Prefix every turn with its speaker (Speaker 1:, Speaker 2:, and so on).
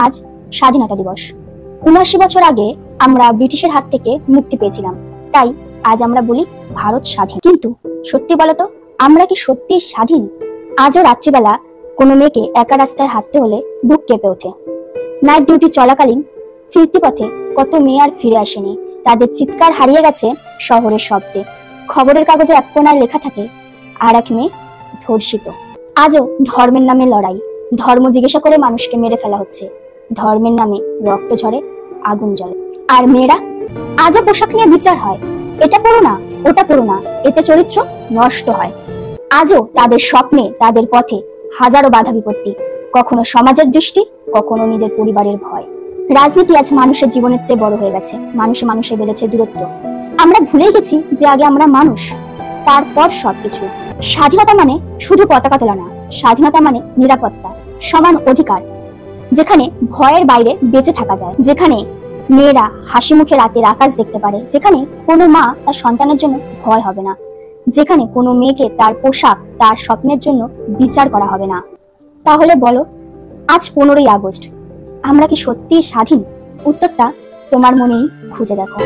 Speaker 1: আজ স্বাধীনতা দিবস। ৭৯ বছর আগে আমরা ব্রিটিশের হাত থেকে মুক্তি পেয়েছিলাম, তাই আজ আমরা বলি ভারত স্বাধীন। কিন্তু সত্যি বলতো, আমরা কি সত্যি স্বাধীন? আজও রাত্রিবেলা কোনো মেয়েকে একা রাস্তায় হাঁটতে হলে বুক কেঁপে ওঠে। নাইট ডিউটি চলাকালীন ফিরতি পথে কত মেয়ে আর ফিরে আসেনি, তাদের চিৎকার হারিয়ে গেছে শহরের শব্দে। খবরের কাগজে এক কোনায় লেখা থাকে আর এক মেয়ে ধর্ষিত। আজও ধর্মের নামে লড়াই, ধর্ম জিজ্ঞাসা করে মানুষকে মেরে ফেলা হচ্ছে, ধর্মের নামে রক্ত ঝরে, আগুন জ্বলে। আর মেয়েরা আজও পোশাক নিয়ে বিচার হয়, এটা পরো না, ওটা পরো না, এতে চরিত্র নষ্ট হয়। আজও তাদের স্বপ্নে, তাদের পথে হাজারো বাধা বিপত্তি, কখনো সমাজের দৃষ্টি, কখনো নিজের পরিবারের ভয়। রাজনীতি আজ মানুষের জীবনের চেয়ে বড় হয়ে গেছে, মানুষে মানুষে বেড়েছে দূরত্ব। আমরা ভুলেই গেছি যে আগে আমরা মানুষ, তারপর সবকিছু। স্বাধীনতা মানে শুধু পতাকা তোলা না, স্বাধীনতা মানে নিরাপত্তা, সমান অধিকার, যেখানে ভয়ের বাইরে বেঁচে থাকা যায়, যেখানে মেয়েরা হাসি মুখে রাতের আকাশ দেখতে পারে, যেখানে কোনো মা তার সন্তানের জন্য ভয় হবে না, যেখানে কোনো মেয়েকে তার পোশাক, তার স্বপ্নের জন্য বিচার করা হবে না। তাহলে বলো, আজ 15ই আগস্ট আমরা কি সত্যিই স্বাধীন? উত্তরটা তোমার মনেই খুঁজে দেখো।